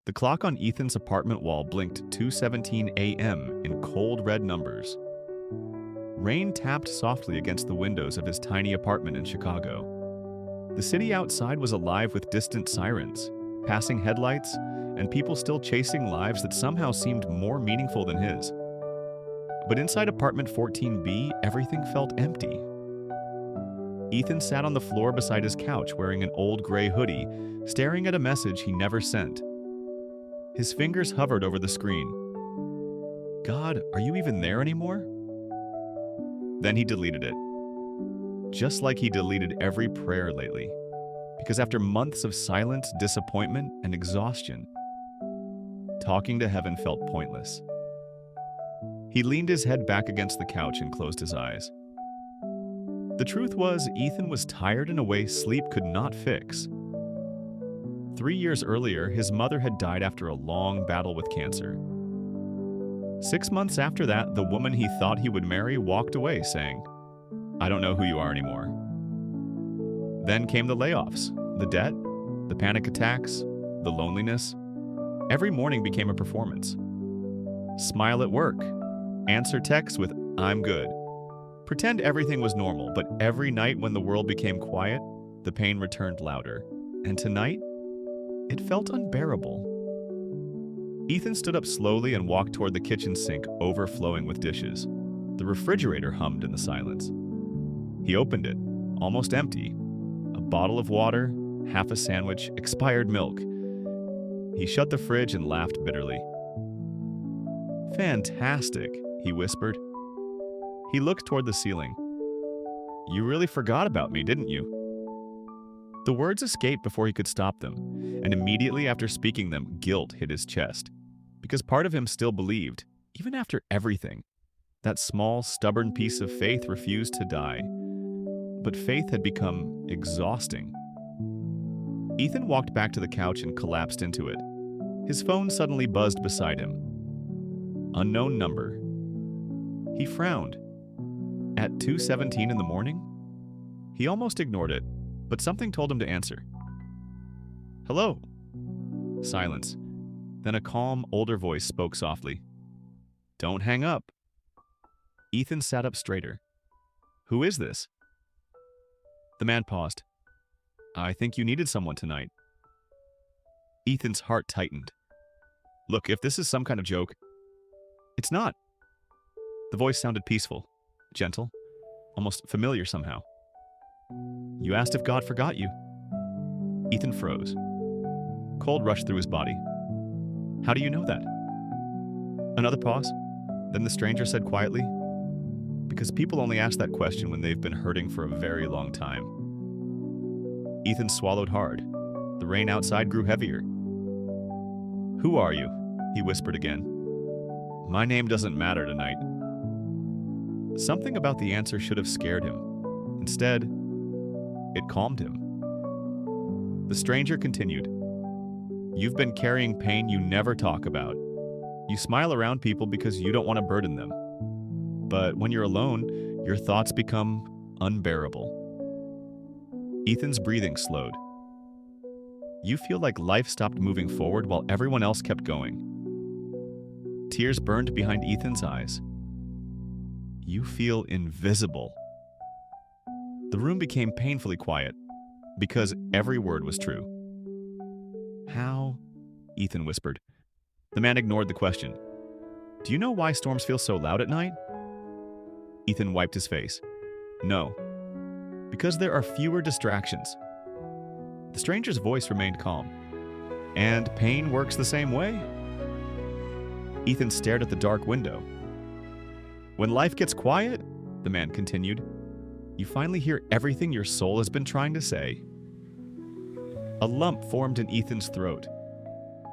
The clock on Ethan's apartment wall blinked 2:17 a.m. in cold red numbers. Rain tapped softly against the windows of his tiny apartment in Chicago. The city outside was alive with distant sirens, passing headlights, and people still chasing lives that somehow seemed more meaningful than his. But inside apartment 14B, everything felt empty. Ethan sat on the floor beside his couch wearing an old gray hoodie, staring at a message he never sent. His fingers hovered over the screen. God, are you even there anymore? Then he deleted it. Just like he deleted every prayer lately. Because after months of silence, disappointment, and exhaustion, talking to heaven felt pointless. He leaned his head back against the couch and closed his eyes. The truth was, Ethan was tired in a way sleep could not fix. 3 years earlier, his mother had died after a long battle with cancer. 6 months after that, the woman he thought he would marry walked away, saying, "I don't know who you are anymore." Then came the layoffs, the debt, the panic attacks, the loneliness. Every morning became a performance. Smile at work. Answer texts with, "I'm good." Pretend everything was normal, but every night when the world became quiet, the pain returned louder. And tonight, it felt unbearable. Ethan stood up slowly and walked toward the kitchen sink, overflowing with dishes. The refrigerator hummed in the silence. He opened it, almost empty. A bottle of water, half a sandwich, expired milk. He shut the fridge and laughed bitterly. "Fantastic," he whispered. He looked toward the ceiling. "You really forgot about me, didn't you?" The words escaped before he could stop them, and immediately after speaking them, guilt hit his chest. Because part of him still believed, even after everything, that small, stubborn piece of faith refused to die. But faith had become exhausting. Ethan walked back to the couch and collapsed into it. His phone suddenly buzzed beside him. Unknown number. He frowned. At 2:17 in the morning? He almost ignored it, but something told him to answer. "Hello." Silence. Then a calm, older voice spoke softly. "Don't hang up." Ethan sat up straighter. "Who is this?" The man paused. "I think you needed someone tonight." Ethan's heart tightened. "Look, if this is some kind of joke..." "It's not." The voice sounded peaceful, gentle, almost familiar somehow. "You asked if God forgot you." Ethan froze. Cold rushed through his body. "How do you know that?" Another pause. Then the stranger said quietly, "Because people only ask that question when they've been hurting for a very long time." Ethan swallowed hard. The rain outside grew heavier. "Who are you?" he whispered again. "My name doesn't matter tonight." Something about the answer should have scared him. Instead, it calmed him. The stranger continued, "You've been carrying pain you never talk about. You smile around people because you don't want to burden them. But when you're alone, your thoughts become unbearable." Ethan's breathing slowed. "You feel like life stopped moving forward while everyone else kept going." Tears burned behind Ethan's eyes. "You feel invisible." The room became painfully quiet, because every word was true. "How?" Ethan whispered. The man ignored the question. "Do you know why storms feel so loud at night?" Ethan wiped his face. "No. Because there are fewer distractions." The stranger's voice remained calm. "And pain works the same way?" Ethan stared at the dark window. "When life gets quiet," the man continued, "you finally hear everything your soul has been trying to say." A lump formed in Ethan's throat.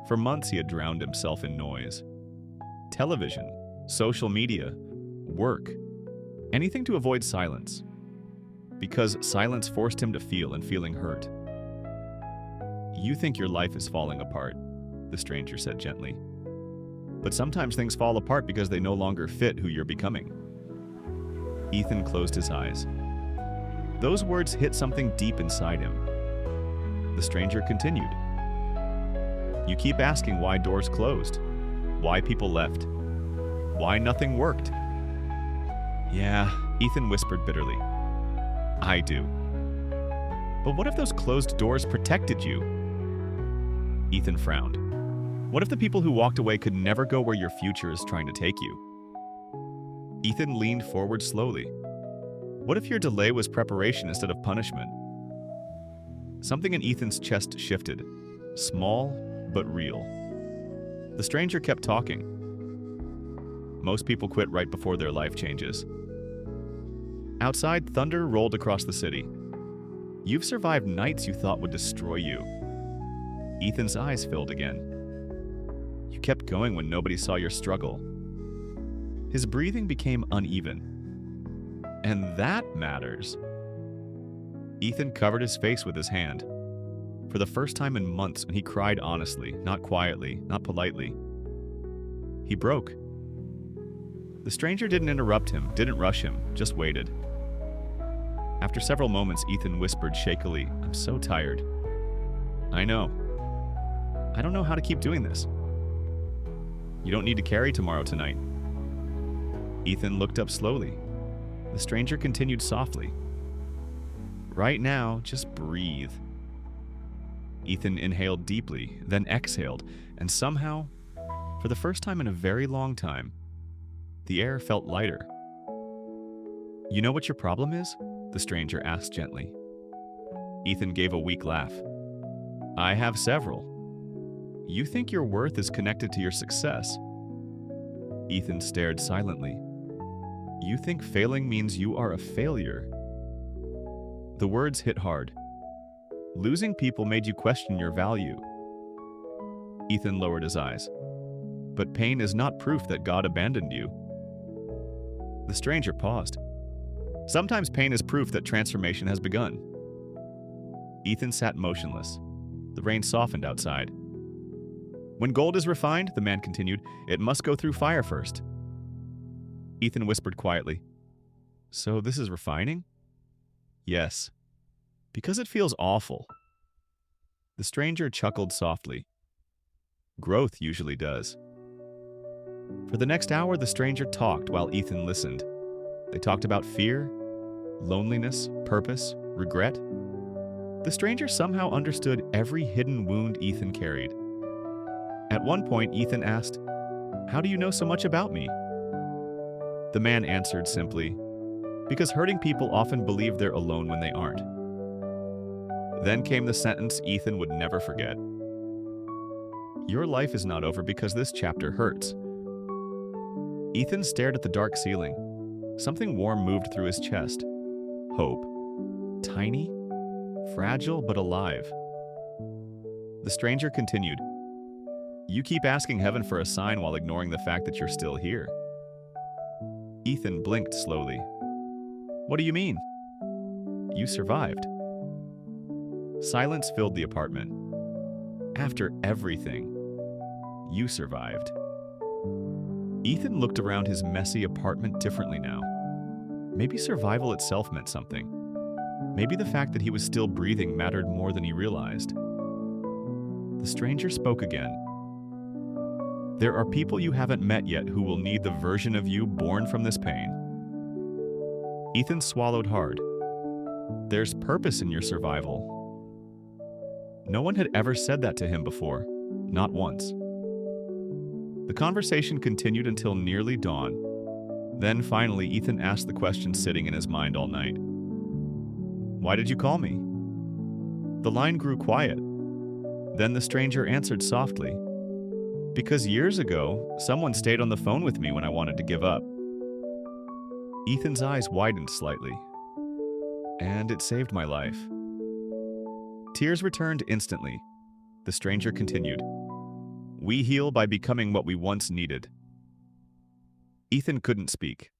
For months he had drowned himself in noise. Television, social media, work, anything to avoid silence. Because silence forced him to feel, and feeling hurt. "You think your life is falling apart," the stranger said gently. "But sometimes things fall apart because they no longer fit who you're becoming." Ethan closed his eyes. Those words hit something deep inside him. The stranger continued. You keep asking why doors closed, why people left, why nothing worked. Yeah, Ethan whispered bitterly. I do. But what if those closed doors protected you? Ethan frowned. What if the people who walked away could never go where your future is trying to take you? Ethan leaned forward slowly. What if your delay was preparation instead of punishment? Something in Ethan's chest shifted, small but real. The stranger kept talking. Most people quit right before their life changes. Outside, thunder rolled across the city. You've survived nights you thought would destroy you. Ethan's eyes filled again. You kept going when nobody saw your struggle. His breathing became uneven. And that matters. Ethan covered his face with his hand. For the first time in months, he cried honestly, not quietly, not politely. He broke. The stranger didn't interrupt him, didn't rush him, just waited. After several moments, Ethan whispered shakily, I'm so tired. I know. I don't know how to keep doing this. You don't need to carry tomorrow tonight. Ethan looked up slowly. The stranger continued softly. Right now, just breathe. Ethan inhaled deeply, then exhaled, and somehow, for the first time in a very long time, the air felt lighter. You know what your problem is? The stranger asked gently. Ethan gave a weak laugh. I have several. You think your worth is connected to your success. Ethan stared silently. You think failing means you are a failure. The words hit hard. Losing people made you question your value. Ethan lowered his eyes. But pain is not proof that God abandoned you. The stranger paused. Sometimes pain is proof that transformation has begun. Ethan sat motionless. The rain softened outside. When gold is refined, the man continued, it must go through fire first. Ethan whispered quietly, So this is refining? Yes. Because it feels awful. The stranger chuckled softly. Growth usually does. For the next hour, the stranger talked while Ethan listened. They talked about fear, loneliness, purpose, regret. The stranger somehow understood every hidden wound Ethan carried. At one point, Ethan asked, How do you know so much about me? The man answered simply, Because hurting people often believe they're alone when they aren't. Then came the sentence Ethan would never forget. Your life is not over because this chapter hurts. Ethan stared at the dark ceiling. Something warm moved through his chest. Hope. Tiny, fragile, but alive. The stranger continued. You keep asking heaven for a sign while ignoring the fact that you're still here. Ethan blinked slowly. What do you mean? You survived. Silence filled the apartment. After everything, you survived. Ethan looked around his messy apartment differently now. Maybe survival itself meant something. Maybe the fact that he was still breathing mattered more than he realized. The stranger spoke again. There are people you haven't met yet who will need the version of you born from this pain. Ethan swallowed hard. There's purpose in your survival. No one had ever said that to him before, not once. The conversation continued until nearly dawn. Then finally, Ethan asked the question sitting in his mind all night. Why did you call me? The line grew quiet. Then the stranger answered softly. Because years ago, someone stayed on the phone with me when I wanted to give up. Ethan's eyes widened slightly. And it saved my life. Tears returned instantly. The stranger continued. We heal by becoming what we once needed. Ethan couldn't speak.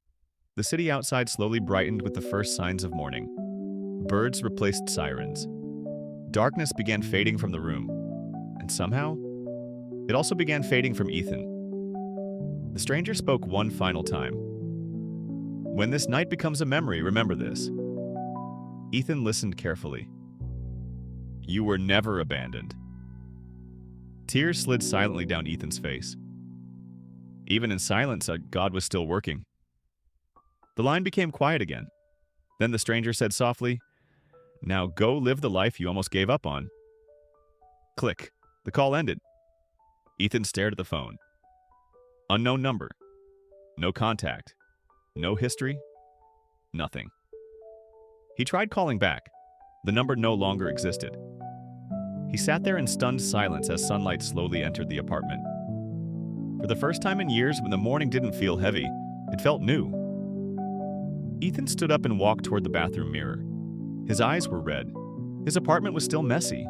The city outside slowly brightened with the first signs of morning. Birds replaced sirens. Darkness began fading from the room. And somehow, it also began fading from Ethan. The stranger spoke one final time. When this night becomes a memory, remember this. Ethan listened carefully. You were never abandoned. Tears slid silently down Ethan's face. Even in silence, God was still working. The line became quiet again. Then the stranger said softly, "Now go live the life you almost gave up on." Click. The call ended. Ethan stared at the phone. Unknown number. No contact. No history. Nothing. He tried calling back. The number no longer existed. He sat there in stunned silence as sunlight slowly entered the apartment. For the first time in years, when the morning didn't feel heavy, it felt new. Ethan stood up and walked toward the bathroom mirror. His eyes were red. His apartment was still messy.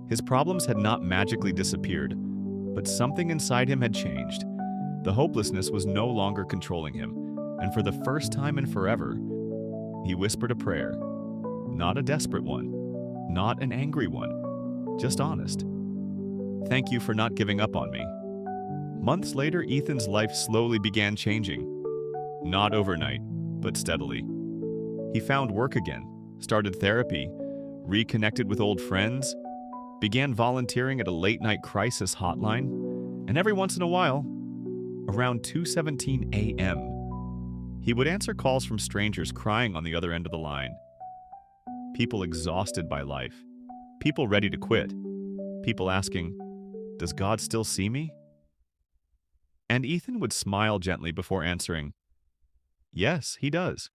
His problems had not magically disappeared, but something inside him had changed. The hopelessness was no longer controlling him, and for the first time in forever, he whispered a prayer. Not a desperate one, not an angry one, just honest. "Thank you for not giving up on me." Months later, Ethan's life slowly began changing. Not overnight, but steadily. He found work again, started therapy, reconnected with old friends, began volunteering at a late-night crisis hotline, and every once in a while, around 2:17 a.m., he would answer calls from strangers crying on the other end of the line. People exhausted by life, people ready to quit, people asking, "Does God still see me?" And Ethan would smile gently before answering, "Yes, he does."